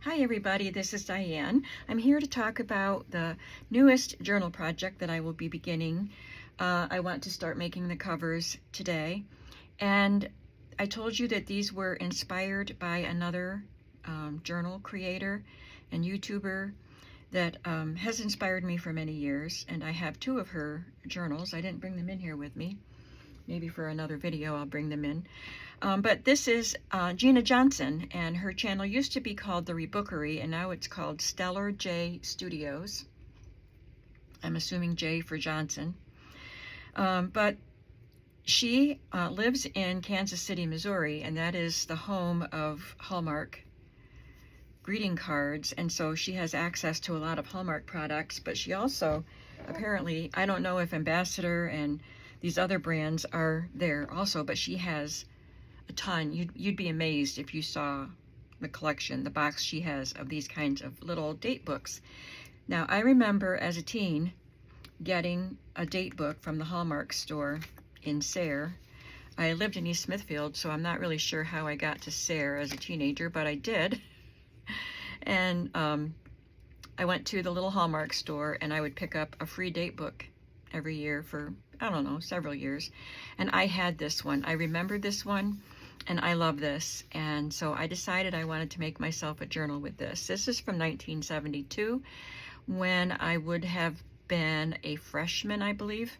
Hi everybody, this is Diane. I'm here to talk about the newest journal project that I will be beginning. I want to start making the covers today, and I told you that these were inspired by another journal creator and YouTuber that has inspired me for many years, and I have two of her journals. I didn't bring them in here with me. Maybe for another video I'll bring them in. But this is Gina Johnson, and her channel used to be called The Rebookery, and now it's called Stellar J Studios. I'm assuming J for Johnson. But she lives in Kansas City, Missouri, and that is the home of Hallmark greeting cards, and so she has access to a lot of Hallmark products, but she also apparently, I don't know if Ambassador and these other brands are there also, but she has a ton. You'd be amazed if you saw the collection, the box she has of these kinds of little date books. Now, I remember as a teen getting a date book from the Hallmark store in Sayre. I lived in East Smithfield, so I'm not really sure how I got to Sayre as a teenager, but I did. And I went to the little Hallmark store, and I would pick up a free date book every year for, I don't know, several years. And I had this one. I remember this one, and I love this. And so I decided I wanted to make myself a journal with this. This is from 1972, when I would have been a freshman, I believe.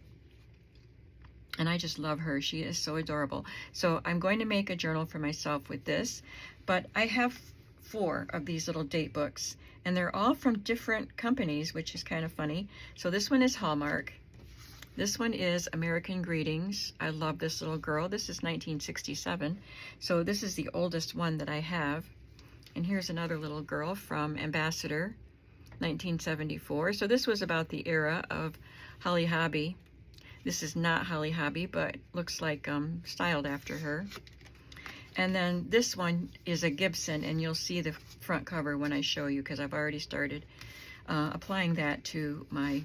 And I just love her. She is so adorable. So I'm going to make a journal for myself with this. But I have 4 of these little date books, and they're all from different companies, which is kind of funny. So this one is Hallmark. This one is American Greetings. I love this little girl. This is 1967. So this is the oldest one that I have. And here's another little girl from Ambassador, 1974. So this was about the era of Holly Hobbie. This is not Holly Hobbie, but looks like styled after her. And then this one is a Gibson, and you'll see the front cover when I show you, because I've already started applying that to my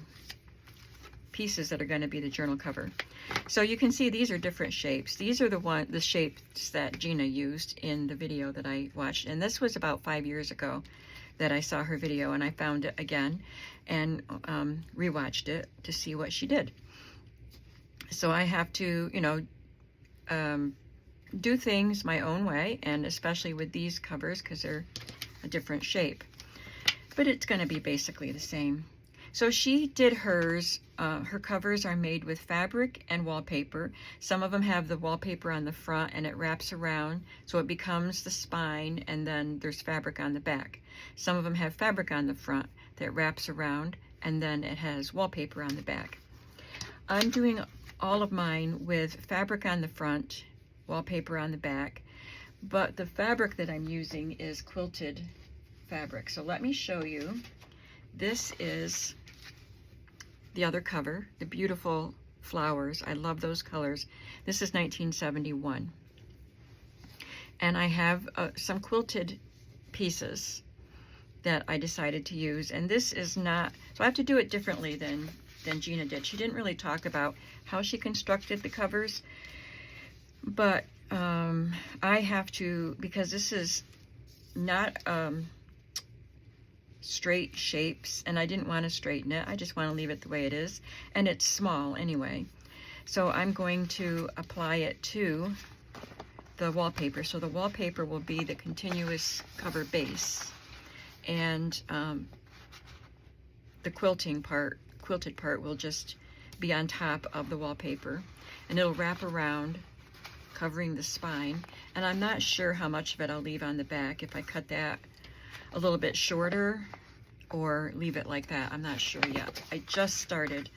pieces that are going to be the journal cover. So you can see these are different shapes. These are the shapes that Gina used in the video that I watched, and this was about 5 years ago that I saw her video, and I found it again and rewatched it to see what she did. So I have to, you know, do things my own way, and especially with these covers because they're a different shape, but it's going to be basically the same. So she did hers. Her covers are made with fabric and wallpaper. Some of them have the wallpaper on the front and it wraps around, so it becomes the spine, and then there's fabric on the back. Some of them have fabric on the front that wraps around, and then it has wallpaper on the back. I'm doing all of mine with fabric on the front, wallpaper on the back, but the fabric that I'm using is quilted fabric. So let me show you. This is the other cover, the beautiful flowers. I love those colors. This is 1971. And I have some quilted pieces that I decided to use. And this is not, so I have to do it differently than Gina did. She didn't really talk about how she constructed the covers, but I have to, because this is not straight shapes, and I didn't want to straighten it. I just want to leave it the way it is, and it's small anyway. So I'm going to apply it to the wallpaper. So the wallpaper will be the continuous cover base, and the quilted part will just be on top of the wallpaper, and it'll wrap around, covering the spine. And I'm not sure how much of it I'll leave on the back, if I cut that a little bit shorter or leave it like that. I'm not sure yet. I just started.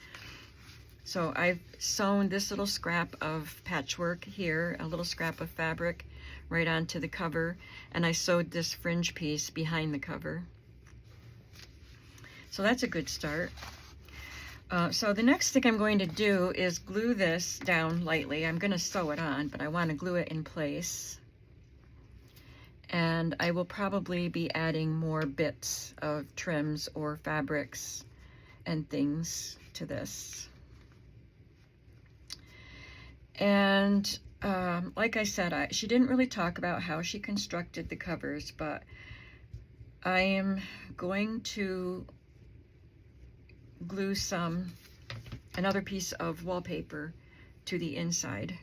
So I've sewn this little scrap of patchwork here, a little scrap of fabric right onto the cover, and I sewed this fringe piece behind the cover. So that's a good start. So the next thing I'm going to do is glue this down lightly. I'm going to sew it on, but I want to glue it in place. And I will probably be adding more bits of trims or fabrics and things to this. And like I said, she didn't really talk about how she constructed the covers, but I am going to glue another piece of wallpaper to the inside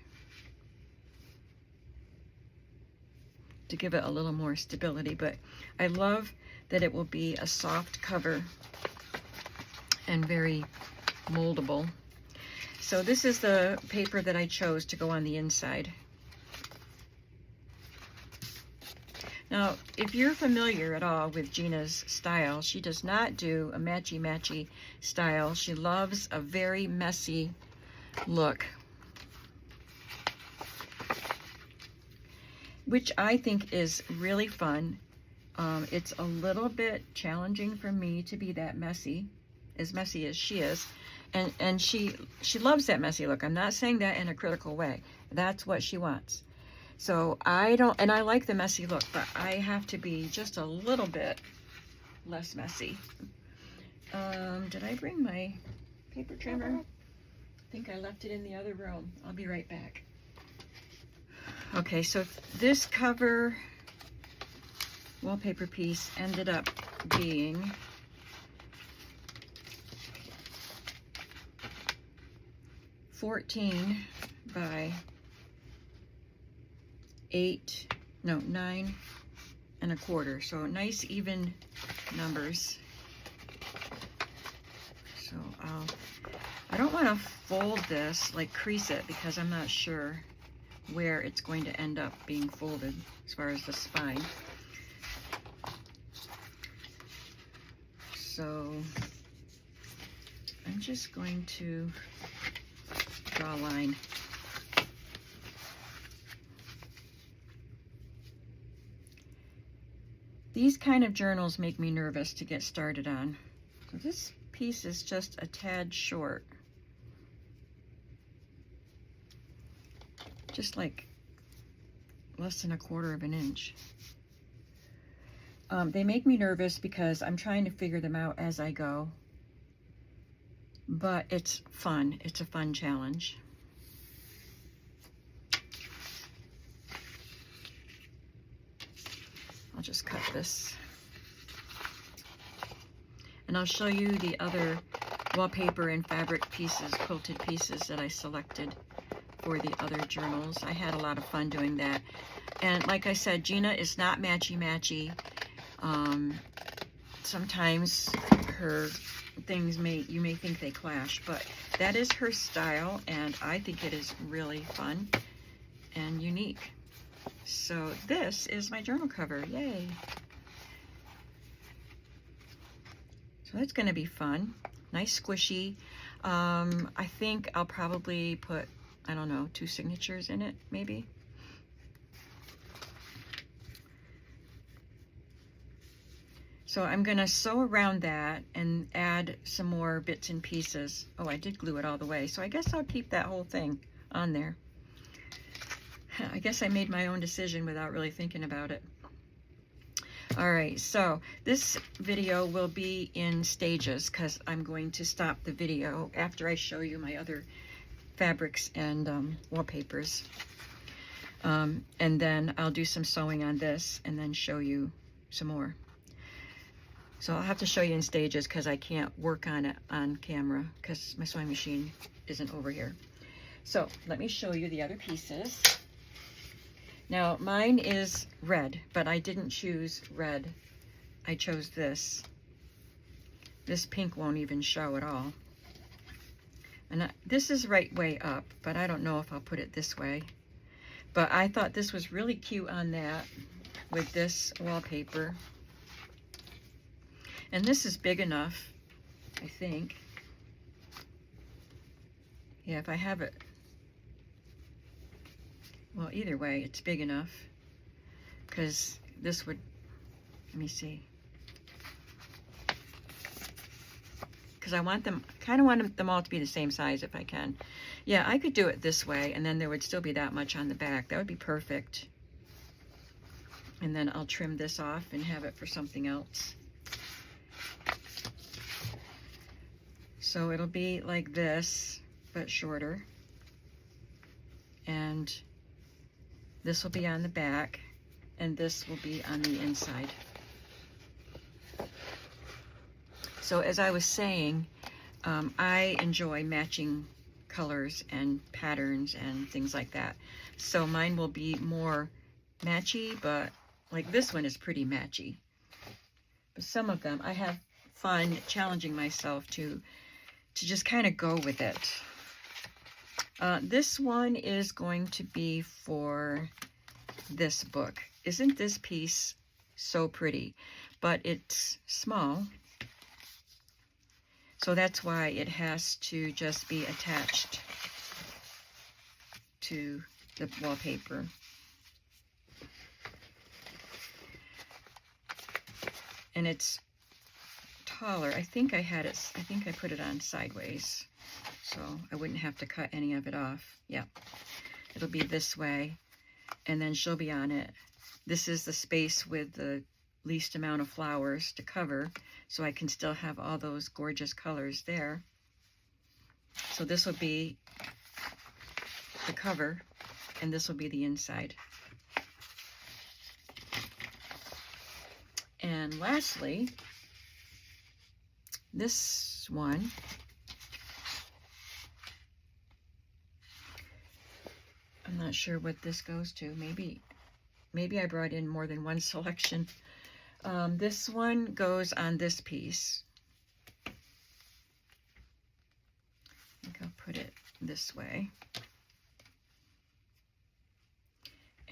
to give it a little more stability, but I love that it will be a soft cover and very moldable. So this is the paper that I chose to go on the inside. Now, if you're familiar at all with Gina's style, she does not do a matchy-matchy style. She loves a very messy look, which I think is really fun. It's a little bit challenging for me to be that messy as she is. And she loves that messy look. I'm not saying that in a critical way. That's what she wants. So I like the messy look, but I have to be just a little bit less messy. Did I bring my paper trimmer? I think I left it in the other room. I'll be right back. Okay, so this cover wallpaper piece ended up being $14 by 9 1/4. So nice even numbers. So I don't want to fold this, like crease it, because I'm not sure where it's going to end up being folded as far as the spine. So I'm just going to draw a line. These kind of journals make me nervous to get started on. So this piece is just a tad short. Just like less than 1/4 of an inch. They make me nervous because I'm trying to figure them out as I go. But it's fun. It's a fun challenge. I'll just cut this. And I'll show you the other wallpaper and fabric pieces, quilted pieces that I selected for the other journals. I had a lot of fun doing that. And like I said, Gina is not matchy-matchy. Sometimes her things you may think they clash, but that is her style, and I think it is really fun and unique. So this is my journal cover. Yay! So that's going to be fun. Nice squishy. I think I'll probably put, I don't know, 2 signatures in it, maybe. So I'm going to sew around that and add some more bits and pieces. Oh, I did glue it all the way, so I guess I'll keep that whole thing on there. I guess I made my own decision without really thinking about it. All right, so this video will be in stages because I'm going to stop the video after I show you my other fabrics and wallpapers. And then I'll do some sewing on this and then show you some more. So I'll have to show you in stages because I can't work on it on camera because my sewing machine isn't over here. So let me show you the other pieces. Now mine is red, but I didn't choose red. I chose this. This pink won't even show at all. And this is right way up, but I don't know if I'll put it this way. But I thought this was really cute on that with this wallpaper. And this is big enough, I think. Yeah, if I have it. Well, either way, it's big enough. Because this would, let me see. Because I want them, kind of want them all to be the same size if I can. Yeah, I could do it this way, and then there would still be that much on the back. That would be perfect. And then I'll trim this off and have it for something else. So it'll be like this, but shorter. And this will be on the back, and this will be on the inside. So as I was saying, I enjoy matching colors and patterns and things like that. So mine will be more matchy, but like this one is pretty matchy. But some of them, I have fun challenging myself to just kind of go with it. This one is going to be for this book. Isn't this piece so pretty? But it's small, so that's why it has to just be attached to the wallpaper. And it's taller. I think I put it on sideways, so I wouldn't have to cut any of it off. Yeah, it'll be this way, and then she'll be on it. This is the space with the least amount of flowers to cover, so I can still have all those gorgeous colors there. So this will be the cover, and this will be the inside. And lastly, this one, I'm not sure what this goes to. Maybe I brought in more than one selection. This one goes on this piece. I think I'll put it this way.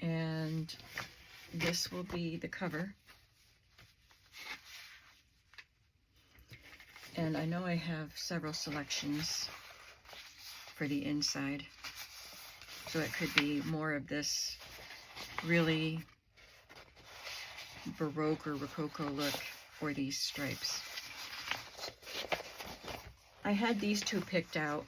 And this will be the cover. And I know I have several selections for the inside. So it could be more of this really Baroque or Rococo look for these stripes. I had these two picked out,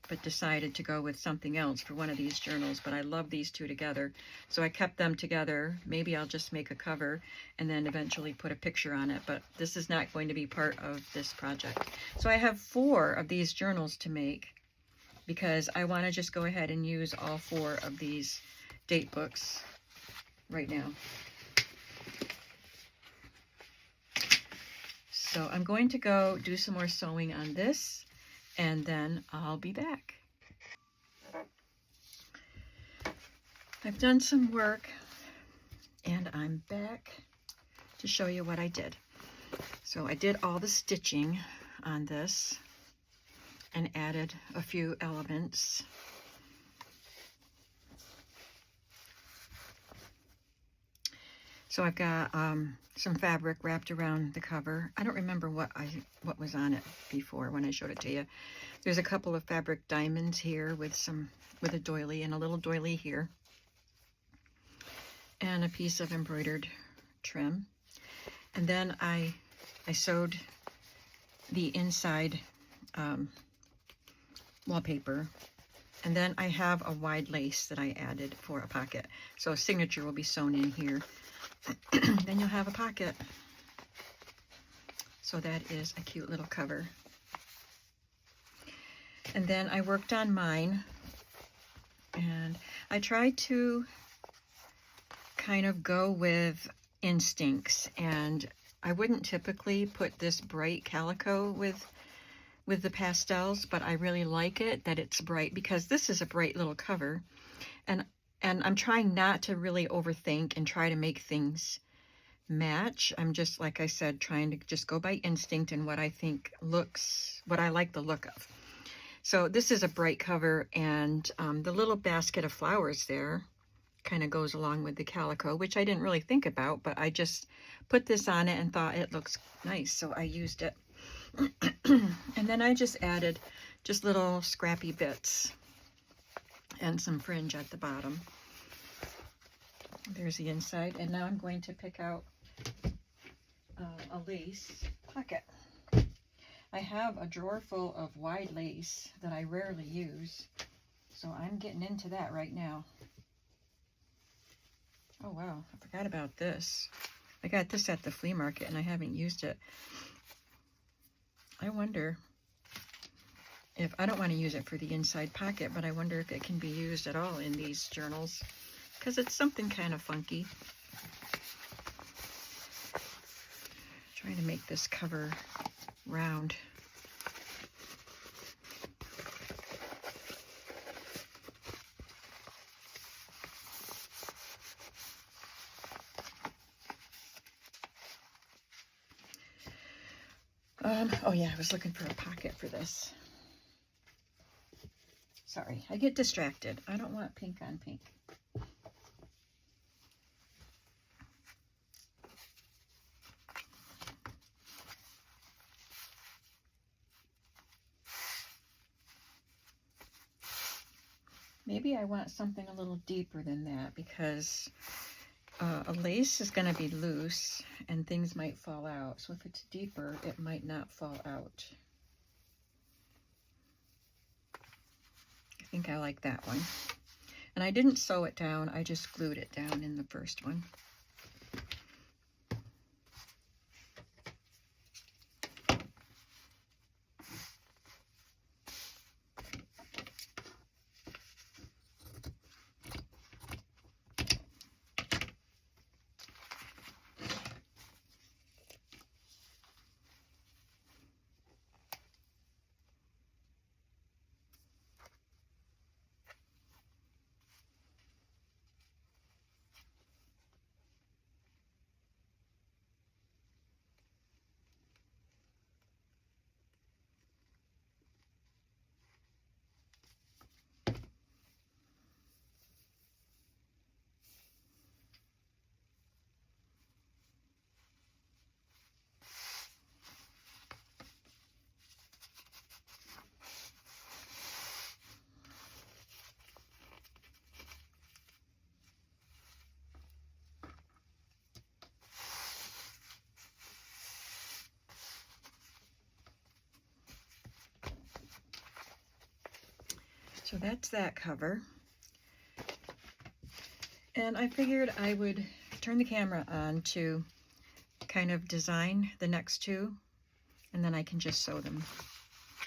but decided to go with something else for one of these journals, but I love these two together, so I kept them together. Maybe I'll just make a cover and then eventually put a picture on it, but this is not going to be part of this project. So I have 4 of these journals to make because I want to just go ahead and use all 4 of these date books right now. So I'm going to go do some more sewing on this, and then I'll be back. I've done some work, and I'm back to show you what I did. So I did all the stitching on this and added a few elements. So I've got some fabric wrapped around the cover. I don't remember what was on it before when I showed it to you. There's a couple of fabric diamonds here with a doily and a little doily here, and a piece of embroidered trim. And then I sewed the inside wallpaper. And then I have a wide lace that I added for a pocket. So a signature will be sewn in here. Then you'll have a pocket. So that is a cute little cover. And then I worked on mine, and I tried to kind of go with instincts, and I wouldn't typically put this bright calico with the pastels, but I really like it that it's bright because this is a bright little cover, and I'm trying not to really overthink and try to make things match. I'm just, like I said, trying to just go by instinct and what I think what I like the look of. So this is a bright cover, and the little basket of flowers there kind of goes along with the calico, which I didn't really think about, but I just put this on it and thought it looks nice, so I used it. And then I just added just little scrappy bits and some fringe at the bottom. There's the inside, and now I'm going to pick out a lace pocket. I have a drawer full of wide lace that I rarely use, so I'm getting into that right now. Oh wow, I forgot about this. I got this at the flea market and I haven't used it. I wonder if, I don't want to use it for the inside pocket, but I wonder if it can be used at all in these journals, because it's something kind of funky. Trying to make this cover round. Oh yeah, I was looking for a pocket for this. Sorry, I get distracted. I don't want pink on pink. Maybe I want something a little deeper than that, because a lace is going to be loose and things might fall out. So if it's deeper, it might not fall out. I think I like that one. And I didn't sew it down, I just glued it down in the first one. So that's that cover. And I figured I would turn the camera on to kind of design the next two, and then I can just sew them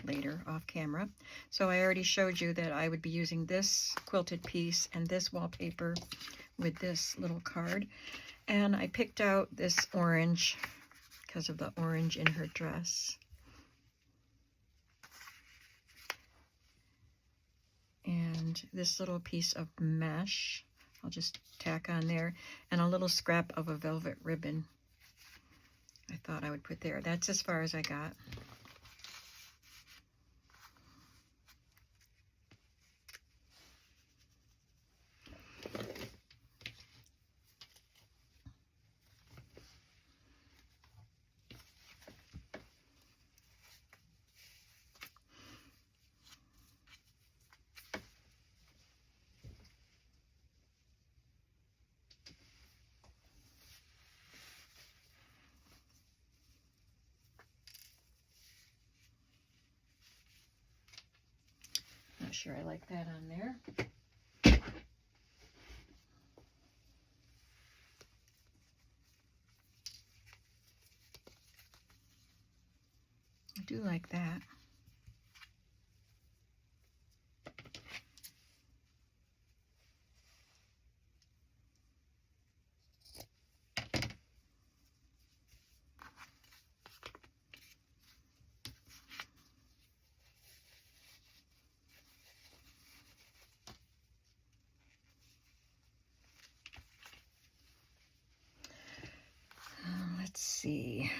later off camera. So I already showed you that I would be using this quilted piece and this wallpaper with this little card. And I picked out this orange because of the orange in her dress. And this little piece of mesh, I'll just tack on there, and a little scrap of a velvet ribbon I thought I would put there. That's as far as I got. Not sure I like that on there. I do like that. Let's see.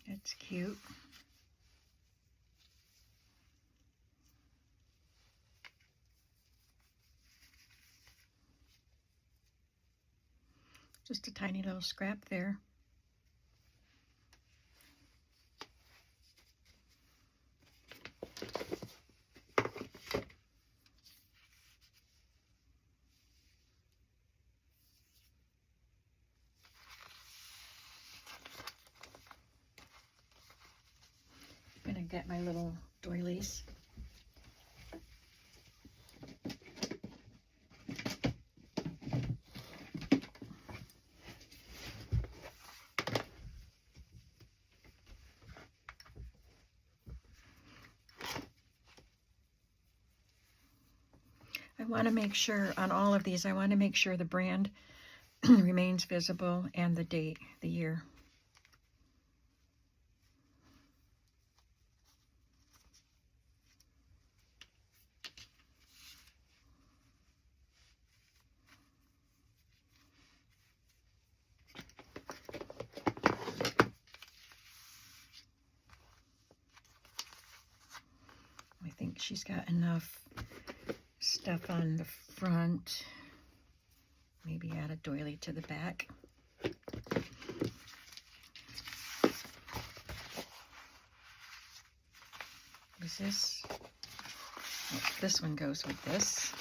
That's cute. Just a tiny little scrap there. get my little doilies. I want to make sure on all of these, I want to make sure the brand remains visible and the date, the year. I think she's got enough stuff on the front. Maybe add a doily to the back. Was this? Oh, this one goes with this.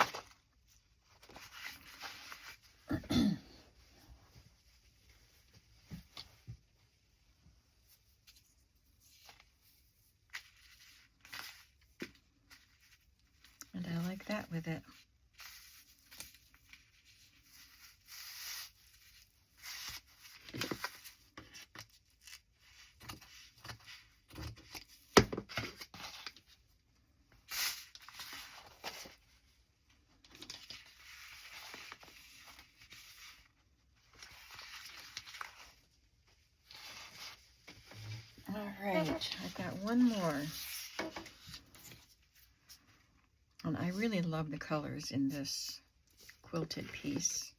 And I like that with it. All right, I've got one more. And I really love the colors in this quilted piece.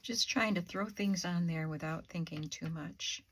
Just trying to throw things on there without thinking too much.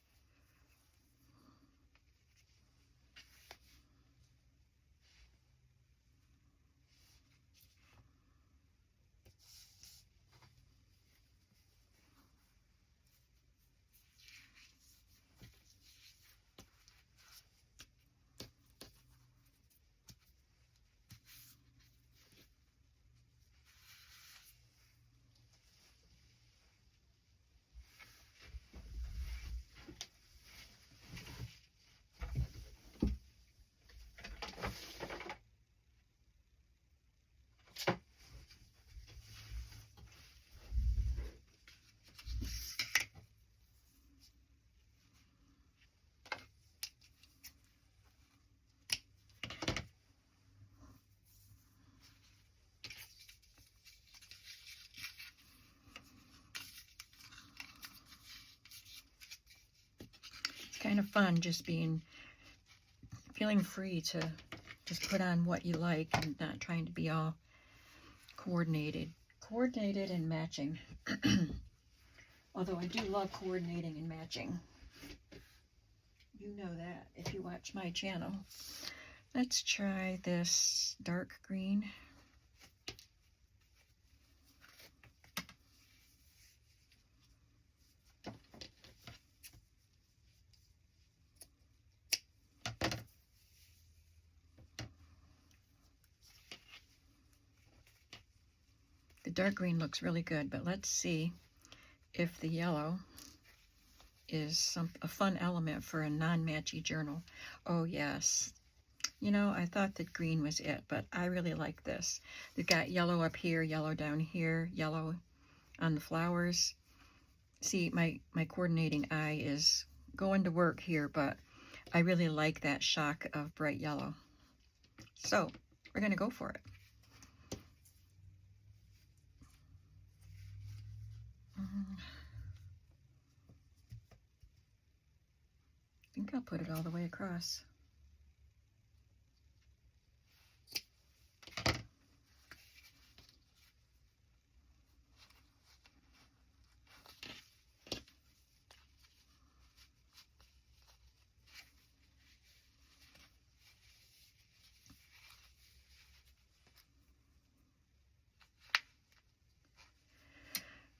kind of fun just feeling free to just put on what you like and not trying to be all coordinated and matching. Although I do love coordinating and matching. You know that if you watch my channel. Let's try this dark green. The dark green looks really good, but let's see if the yellow is a fun element for a non-matchy journal. Oh yes. You know, I thought that green was it, but I really like this. We've got yellow up here, yellow down here, yellow on the flowers. See, my coordinating eye is going to work here, but I really like that shock of bright yellow. So, we're going to go for it. I think I'll put it all the way across.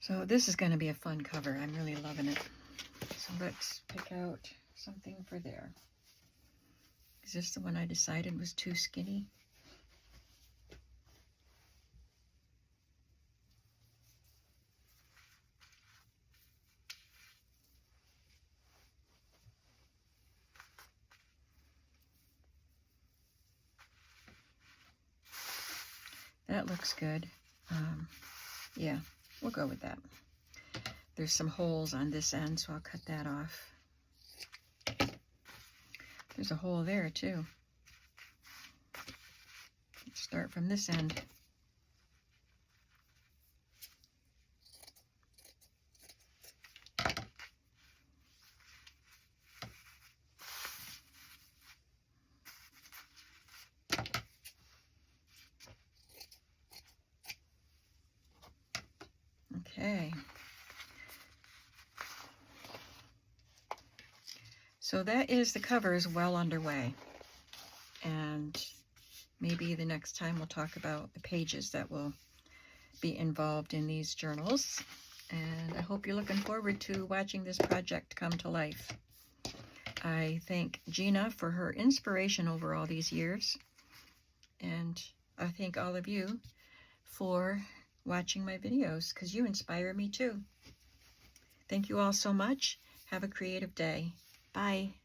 So this is going to be a fun cover. I'm really loving it. So let's pick out something for there. Is this the one I decided was too skinny? That looks good. Yeah, we'll go with that. There's some holes on this end, so I'll cut that off. There's a hole there too. Let's start from this end. Okay. So that is the covers well underway. And maybe the next time we'll talk about the pages that will be involved in these journals. And I hope you're looking forward to watching this project come to life. I thank Gina for her inspiration over all these years. And I thank all of you for watching my videos, because you inspire me too. Thank you all so much. Have a creative day. Bye.